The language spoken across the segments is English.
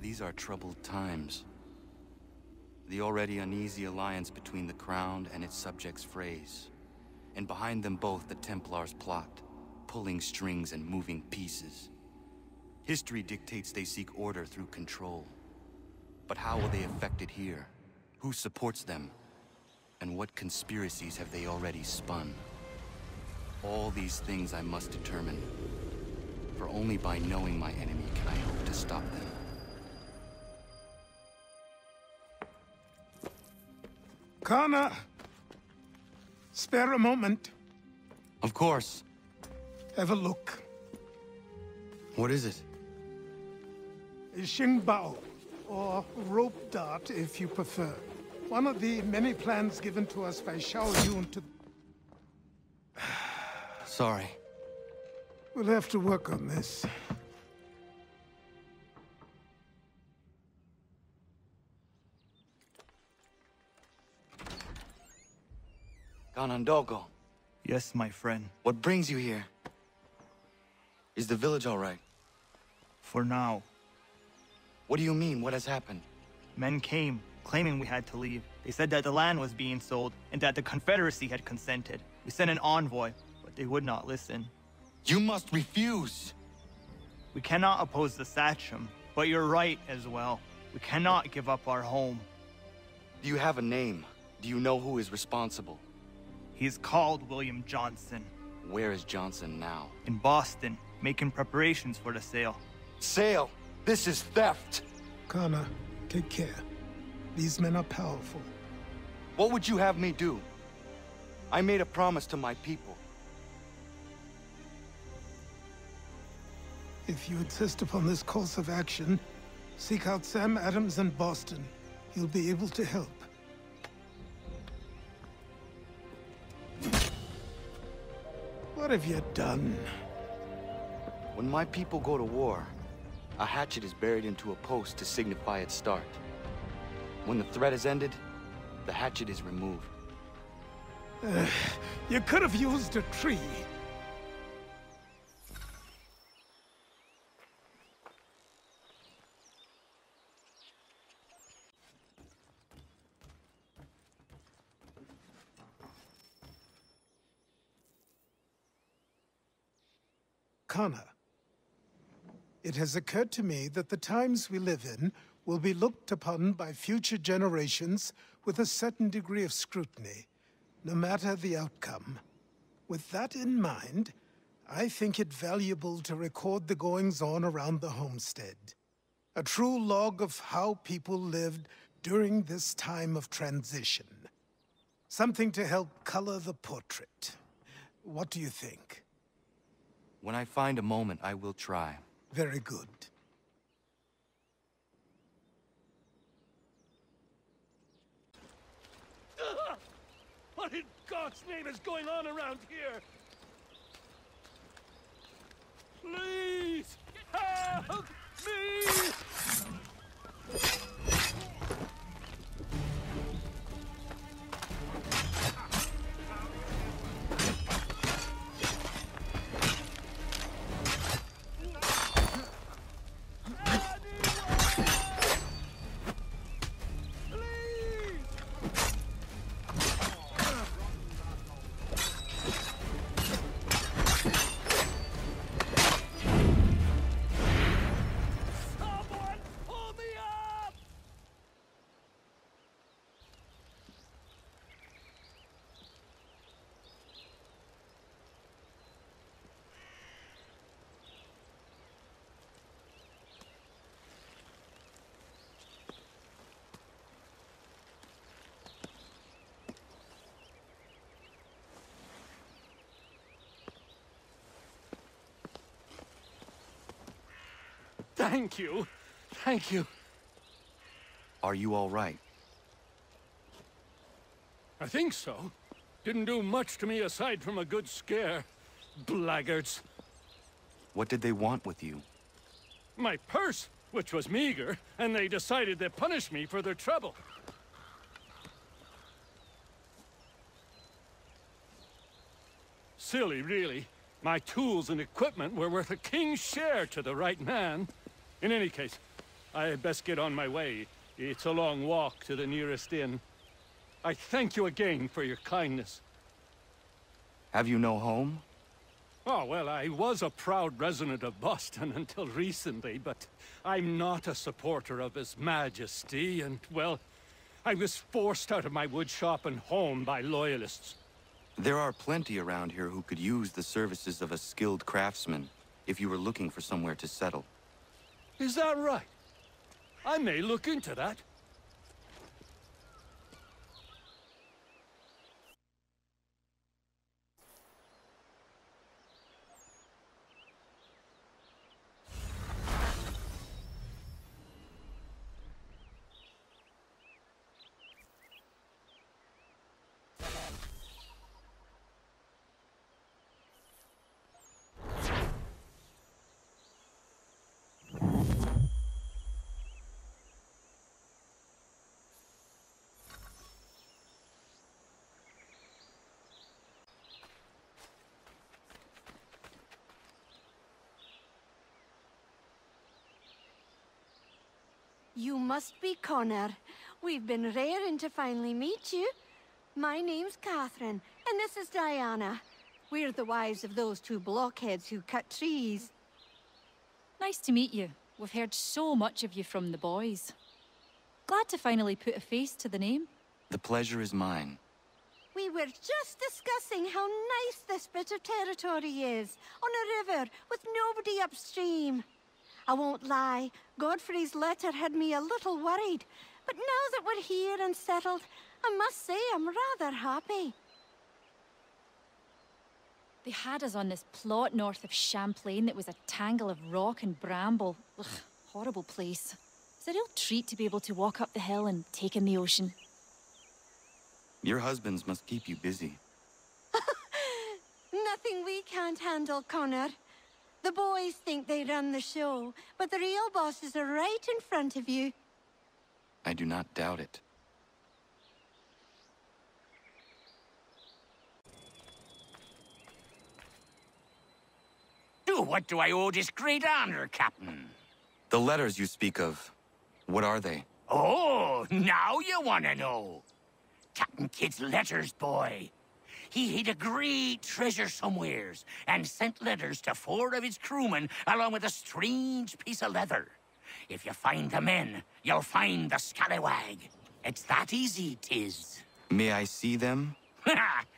These are troubled times. The already uneasy alliance between the Crown and its subjects frays. And behind them both the Templars plot, pulling strings and moving pieces. History dictates they seek order through control. But how will they affect it here? Who supports them? And what conspiracies have they already spun? All these things I must determine. For only by knowing my enemy can I hope to stop them. Kana! Spare a moment. Of course. Have a look. What is it? A Xingbao, or rope dart if you prefer. One of the many plans given to us by Xiao Yun to... Sorry. We'll have to work on this. Ganondogo, Yes, my friend. what brings you here? Is the village all right? For now. What do you mean? What has happened? Men came, claiming we had to leave. They said that the land was being sold, and that the Confederacy had consented. We sent an envoy, but they would not listen. You must refuse! We cannot oppose the Sachem, but you're right as well. We cannot give up our home. Do you have a name? Do you know who is responsible? He's called William Johnson. Where is Johnson now? In Boston, making preparations for the sale. Sale! This is theft! Kana, take care. These men are powerful. What would you have me do? I made a promise to my people. If you insist upon this course of action, seek out Sam Adams in Boston. He'll be able to help. What have you done? When my people go to war, a hatchet is buried into a post to signify its start. When the threat is ended, the hatchet is removed. You could have used a tree. Kana, it has occurred to me that the times we live in will be looked upon by future generations with a certain degree of scrutiny, no matter the outcome. With that in mind, I think it valuable to record the goings-on around the homestead. A true log of how people lived during this time of transition. Something to help color the portrait. What do you think? When I find a moment, I will try. Very good. What in God's name is going on around here? Please! Help me! Thank you. Thank you. Are you all right? I think so. Didn't do much to me aside from a good scare. Blackguards. What did they want with you? My purse, which was meager, and they decided to punish me for their trouble. Silly, really. My tools and equipment were worth a king's share to the right man. In any case, I best get on my way. It's a long walk to the nearest inn. I thank you again for your kindness. Have you no home? Oh, well, I was a proud resident of Boston until recently, but I'm not a supporter of His Majesty, and, well, I was forced out of my woodshop and home by loyalists. There are plenty around here who could use the services of a skilled craftsman if you were looking for somewhere to settle. Is that right? I may look into that. You must be Connor. We've been raring to finally meet you. My name's Catherine, and this is Diana. We're the wives of those two blockheads who cut trees. Nice to meet you. We've heard so much of you from the boys. Glad to finally put a face to the name. The pleasure is mine. We were just discussing how nice this bit of territory is, on a river with nobody upstream. I won't lie, Godfrey's letter had me a little worried, but now that we're here and settled, I must say I'm rather happy. They had us on this plot north of Champlain that was a tangle of rock and bramble. Ugh, horrible place. It's a real treat to be able to walk up the hill and take in the ocean. Your husbands must keep you busy. Nothing we can't handle, Connor. The boys think they run the show, but the real bosses are right in front of you. I do not doubt it. To what do I owe this great honor, Captain? The letters you speak of, what are they? Oh, now you want to know. Captain Kidd's letters, boy. He hid a great treasure somewheres and sent letters to 4 of his crewmen along with a strange piece of leather. If you find the men, you'll find the scallywag. It's that easy, 'tis. May I see them?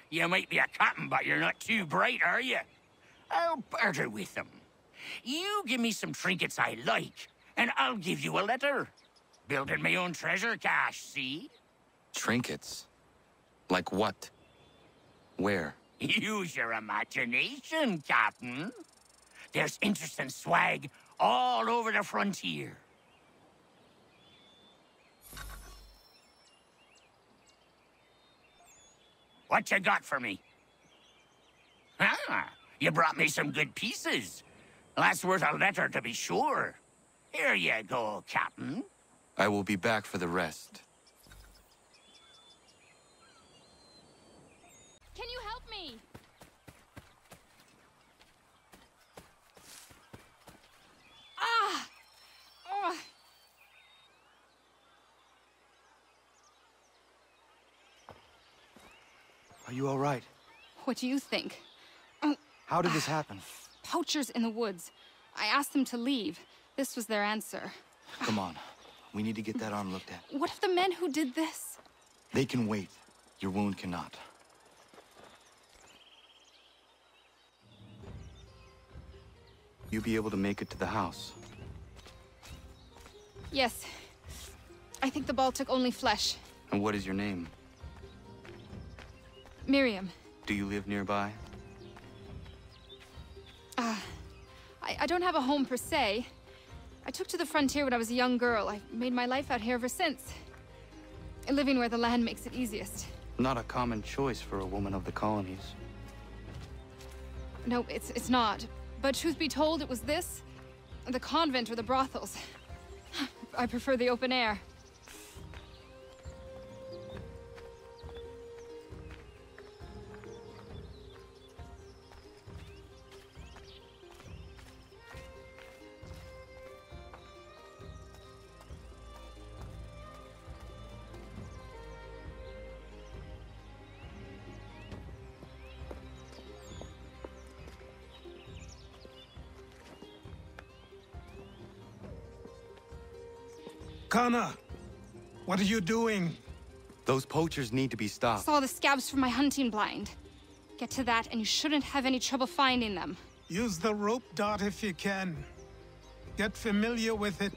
You might be a captain, but you're not too bright, are you? I'll barter with them. You give me some trinkets I like, and I'll give you a letter. Building my own treasure cache, see? Trinkets? Like what? Where? Use your imagination, Captain. There's interesting swag all over the frontier. What you got for me? Ah, you brought me some good pieces. That's worth a letter to be sure. Here you go, Captain. I will be back for the rest. Can you help me? Ah! Oh. Are you all right? What do you think? How did this happen? Poachers in the woods. I asked them to leave. This was their answer. Come on. We need to get that arm looked at. What if the men who did this? They can wait. Your wound cannot. You be able to make it to the house? Yes. I think the ball took only flesh. And what is your name? Miriam. Do you live nearby? I don't have a home per se. I took to the frontier when I was a young girl. I've made my life out here ever since. Living where the land makes it easiest. Not a common choice for a woman of the colonies. No, it's not. But truth be told, it was this, the convent or the brothels. I prefer the open air. Connor, what are you doing? Those poachers need to be stopped. Saw the scabs from my hunting blind. Get to that, and you shouldn't have any trouble finding them. Use the rope dart if you can. Get familiar with it.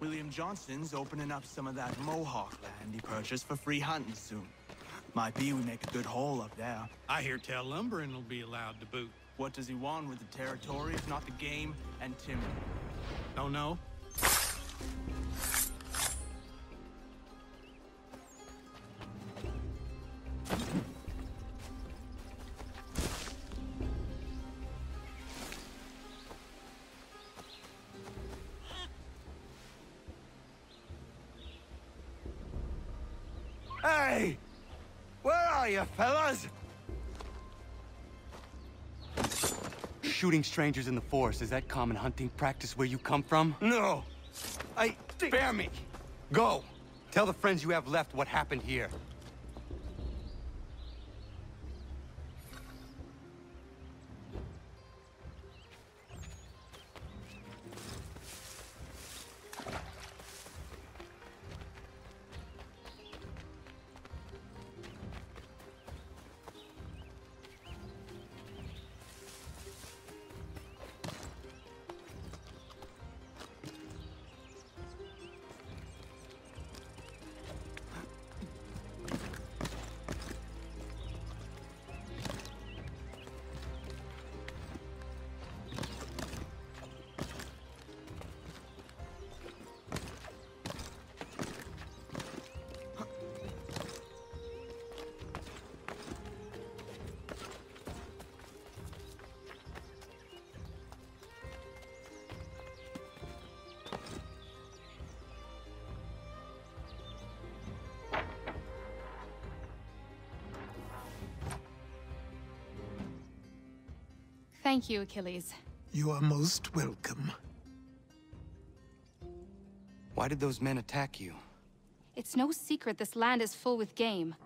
William Johnson's opening up some of that Mohawk land he purchased for free hunting soon. Might be we make a good haul up there. I hear tell lumbering will be allowed to boot. What does he want with the territory if not the game and timber? Don't know. Hey! Where are you, fellas? Shooting strangers in the forest, is that common hunting practice where you come from? No. Spare me. Go. Tell the friends you have left what happened here. Thank you, Achilles. You are most welcome. Why did those men attack you? It's no secret this land is full with game.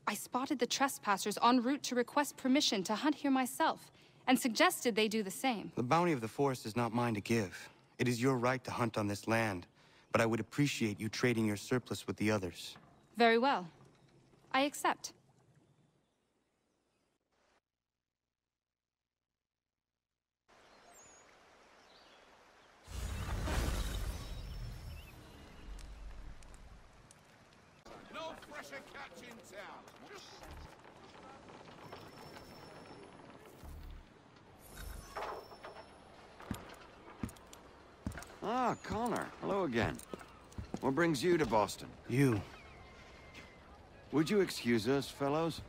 I spotted the trespassers en route to request permission to hunt here myself, and suggested they do the same. The bounty of the forest is not mine to give. It is your right to hunt on this land, but I would appreciate you trading your surplus with the others. Very well. I accept. Ah, Connor. Hello again. What brings you to Boston? You. Would you excuse us, fellows?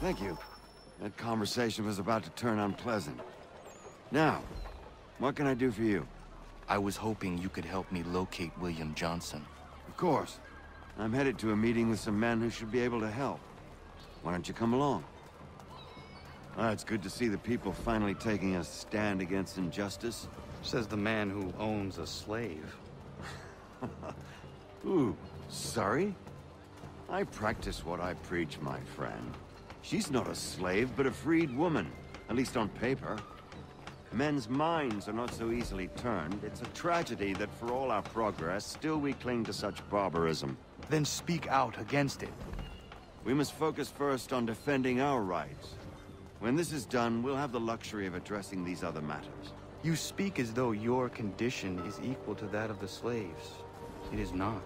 Thank you. That conversation was about to turn unpleasant. Now, what can I do for you? I was hoping you could help me locate William Johnson. Of course. I'm headed to a meeting with some men who should be able to help. Why don't you come along? It's good to see the people finally taking a stand against injustice. Says the man who owns a slave. Ooh, sorry? I practice what I preach, my friend. She's not a slave, but a freed woman, at least on paper. Men's minds are not so easily turned. It's a tragedy that for all our progress, still we cling to such barbarism. Then speak out against it. We must focus first on defending our rights. When this is done, we'll have the luxury of addressing these other matters. You speak as though your condition is equal to that of the slaves. It is not.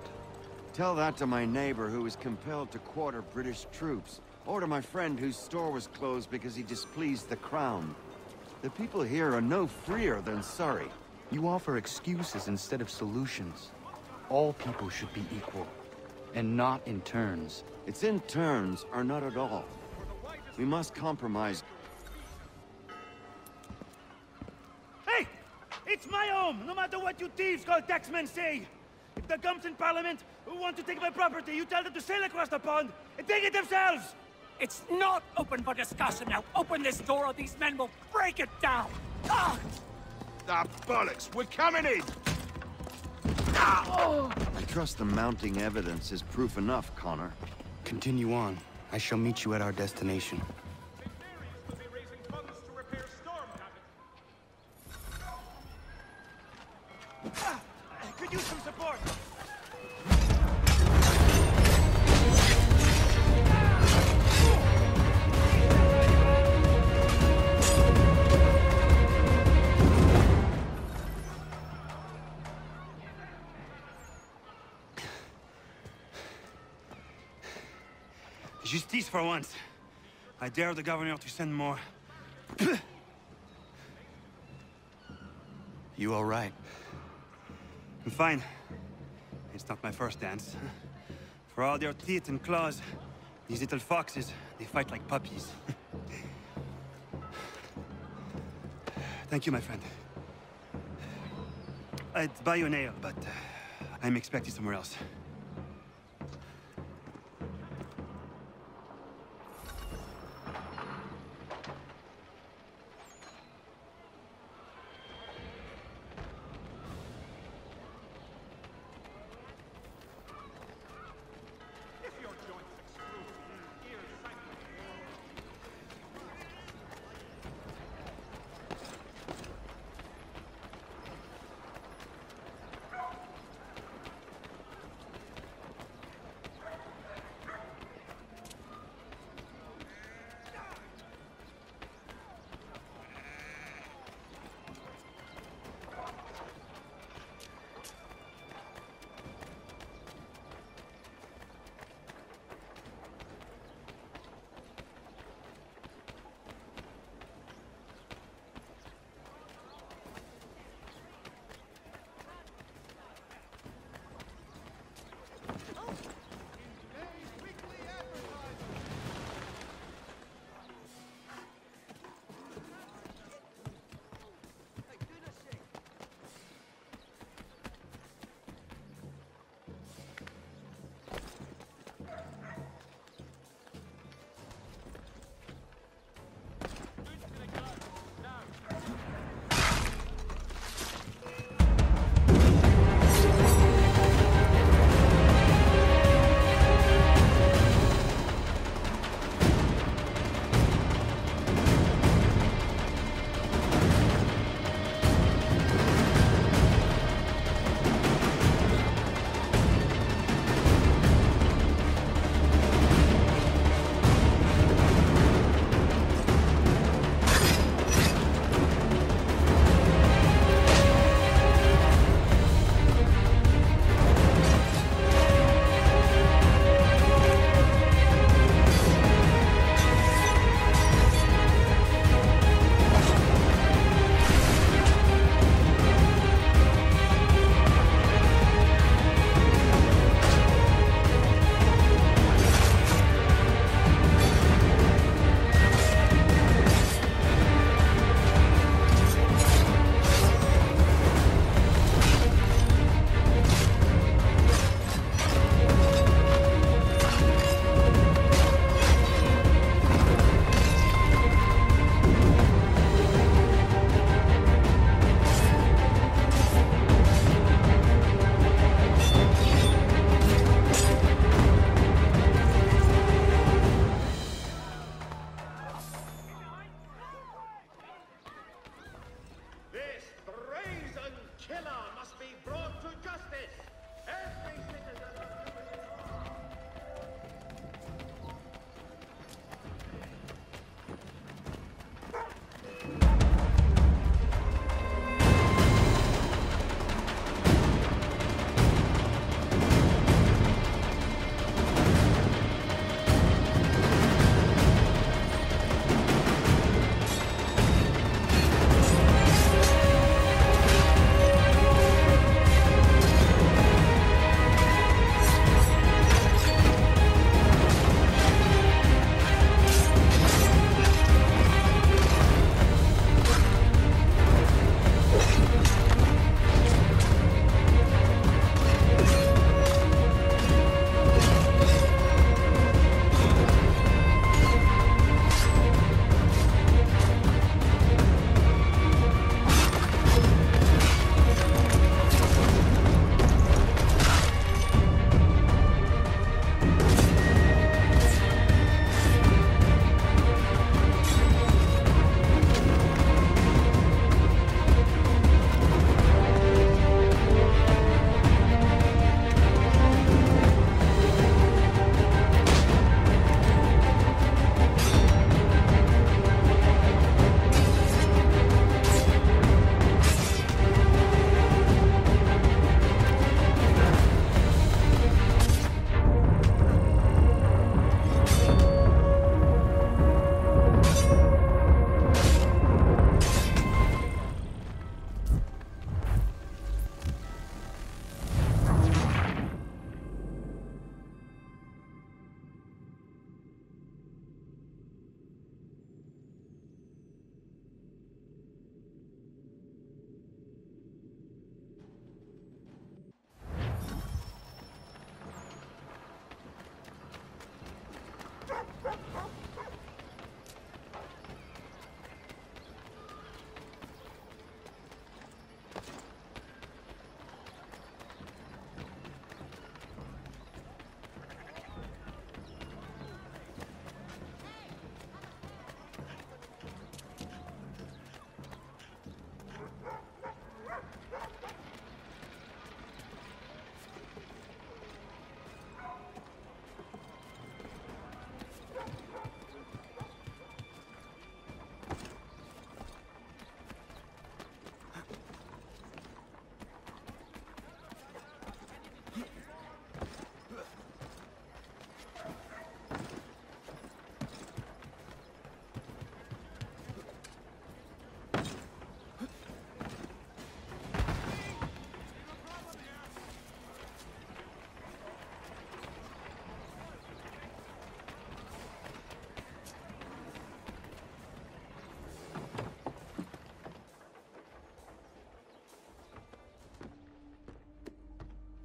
Tell that to my neighbor who was compelled to quarter British troops, or to my friend whose store was closed because he displeased the crown. The people here are no freer than Surrey. You offer excuses instead of solutions. All people should be equal, and not in turns. It's in turns, or not at all. We must compromise. Hey! It's my home, no matter what you thieves called taxmen say! If the gums in Parliament who want to take my property, you tell them to sail across the pond and take it themselves! It's not open for discussion now. Open this door or these men will break it down. Ah! Ah, bollocks! We're coming in! I trust the mounting evidence is proof enough, Connor. Continue on. I shall meet you at our destination. Could use some support! Justice for once. I dare the governor to send more. You all right? I'm fine. It's not my first dance. For all their teeth and claws, these little foxes, they fight like puppies. Thank you, my friend. I'd buy you an ale, but I'm expected somewhere else.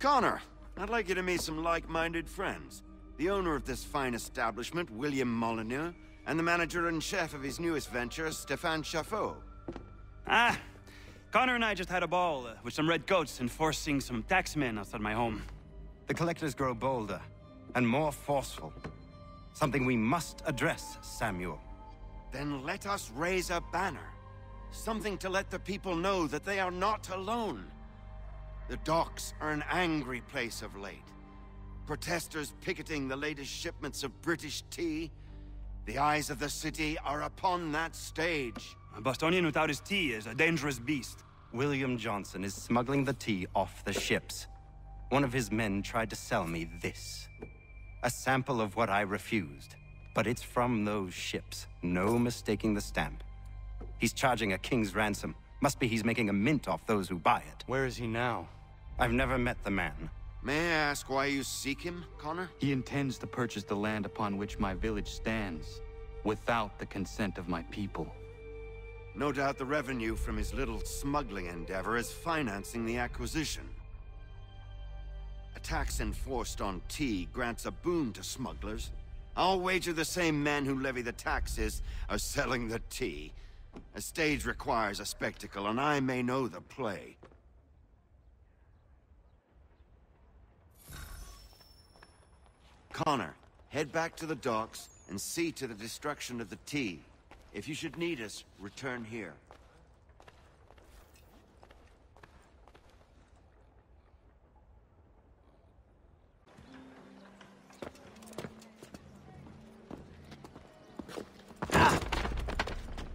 Connor, I'd like you to meet some like-minded friends. The owner of this fine establishment, William Molyneux, and the manager and chef of his newest venture, Stéphane Chaffeau. Ah, Connor and I just had a ball with some red coats enforcing some taxmen outside my home. The collectors grow bolder and more forceful. Something we must address, Samuel. Then let us raise a banner. Something to let the people know that they are not alone. The docks are an angry place of late. Protesters picketing the latest shipments of British tea. The eyes of the city are upon that stage. A Bostonian without his tea is a dangerous beast. William Johnson is smuggling the tea off the ships. One of his men tried to sell me this. A sample of what I refused. But it's from those ships. No mistaking the stamp. He's charging a king's ransom. Must be he's making a mint off those who buy it. Where is he now? I've never met the man. May I ask why you seek him, Connor? He intends to purchase the land upon which my village stands, without the consent of my people. No doubt the revenue from his little smuggling endeavor is financing the acquisition. A tax enforced on tea grants a boon to smugglers. I'll wager the same men who levy the taxes are selling the tea. A stage requires a spectacle, and I may know the play. Connor, head back to the docks and see to the destruction of the tea. If you should need us, return here.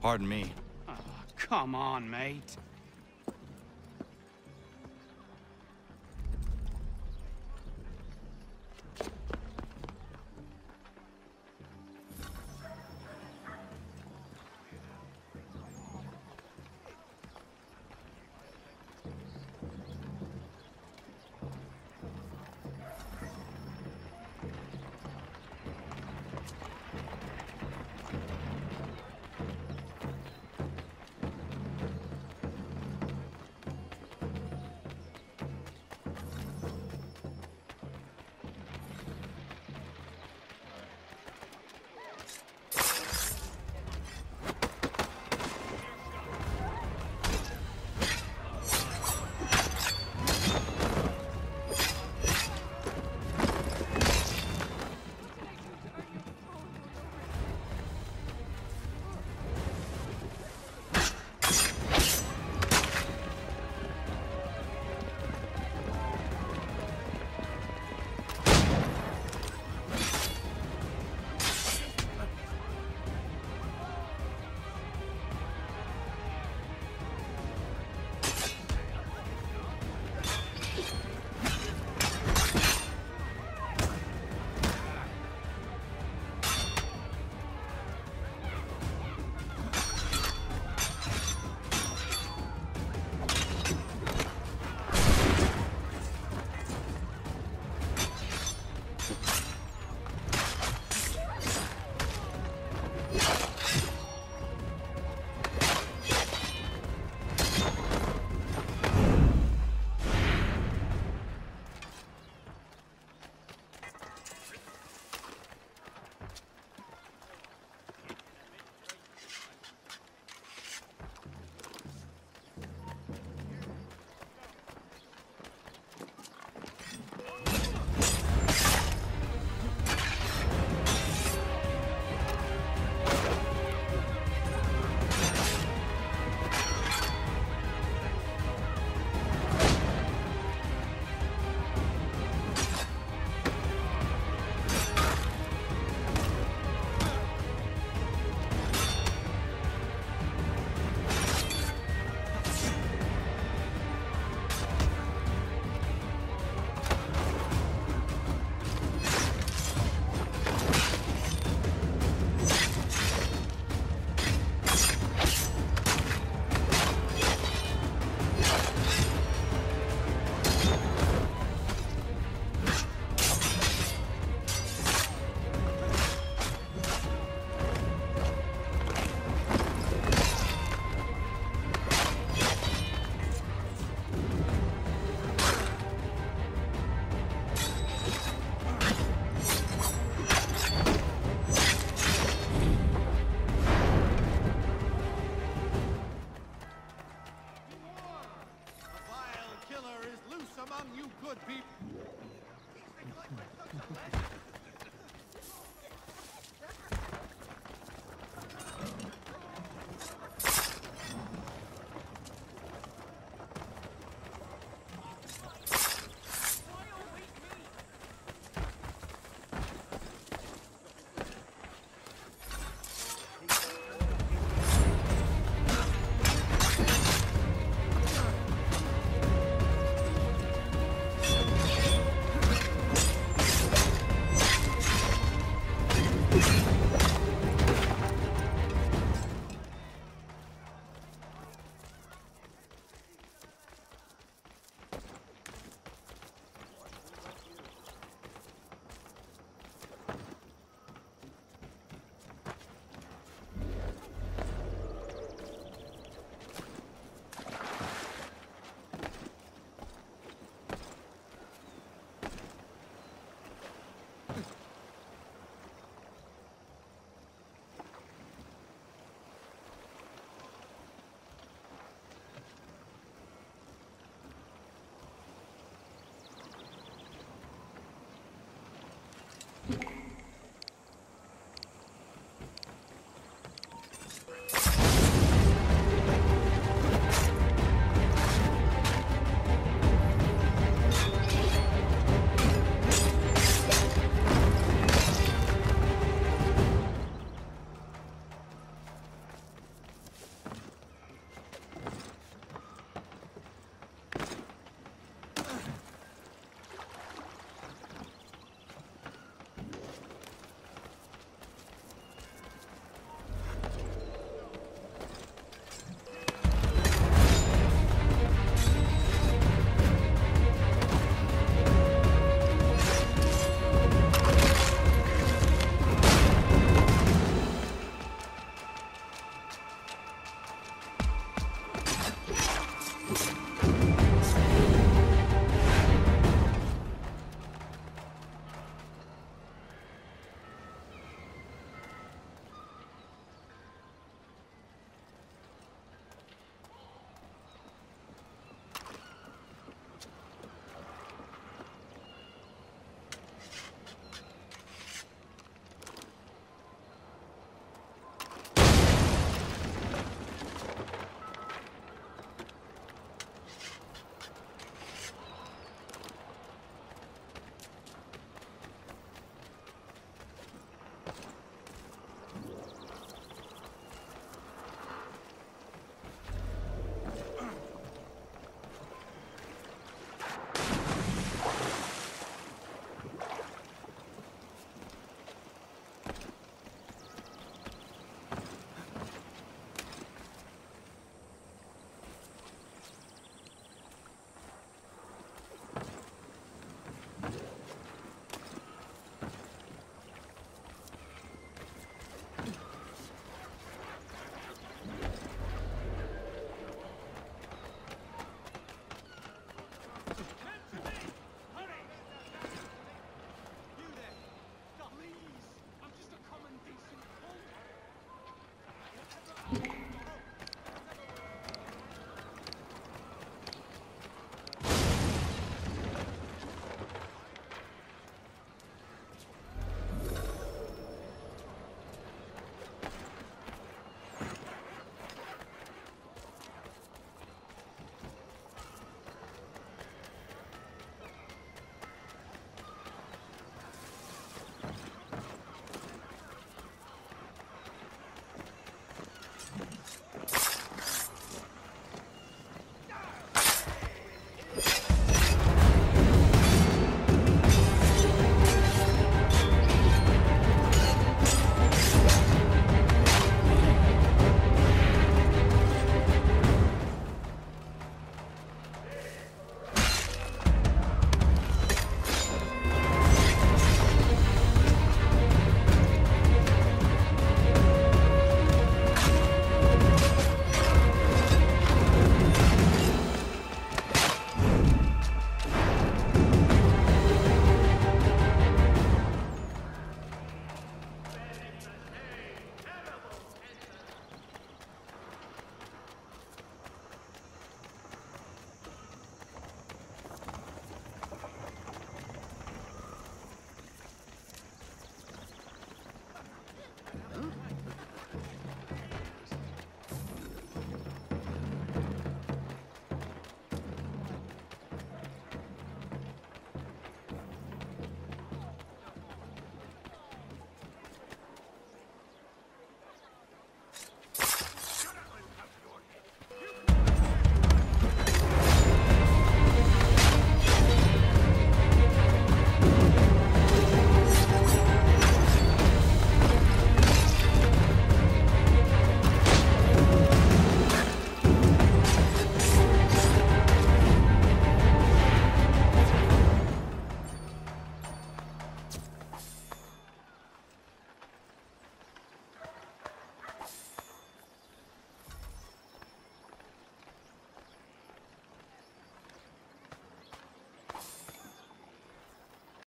Pardon me. Oh, come on, mate.